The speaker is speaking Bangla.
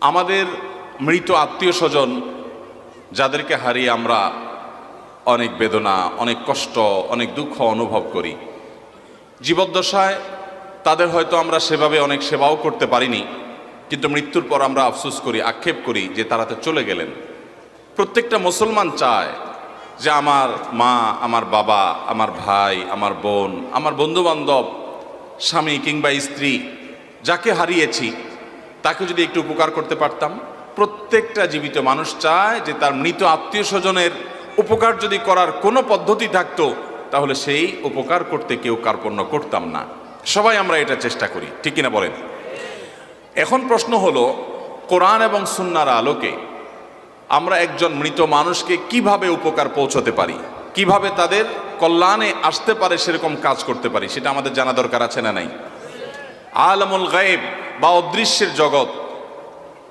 আমাদের মৃত আত্মীয় স্বজন যাদেরকে হারিয়ে আমরা অনেক বেদনা, অনেক কষ্ট, অনেক দুঃখ অনুভব করি, জীবদ্দশায় তাদের হয়তো আমরা সেভাবে অনেক সেবাও করতে পারিনি, কিন্তু মৃত্যুর পর আমরা আফসোস করি, আক্ষেপ করি যে তারা তো চলে গেলেন। প্রত্যেকটা মুসলমান চায় যে আমার মা, আমার বাবা, আমার ভাই, আমার বোন, আমার বন্ধুবান্ধব, স্বামী কিংবা স্ত্রী যাকে হারিয়েছি তাকে যদি একটু উপকার করতে পারতাম। প্রত্যেকটা জীবিত মানুষ চায় যে তার মৃত আত্মীয় স্বজনের উপকার যদি করার কোনো পদ্ধতি থাকতো তাহলে সেই উপকার করতে কেউ কার্পণ্য করতাম না। সবাই আমরা এটা চেষ্টা করি, ঠিক কিনা বলেন? এখন প্রশ্ন হলো, কোরআন এবং সুন্নাহর আলোকে আমরা একজন মৃত মানুষকে কিভাবে উপকার পৌঁছতে পারি, কিভাবে তাদের কল্যাণে আসতে পারে সেরকম কাজ করতে পারি, সেটা আমাদের জানা দরকার আছে না নাই? আলামুল গায়েব বা অদৃশ্যের জগৎ,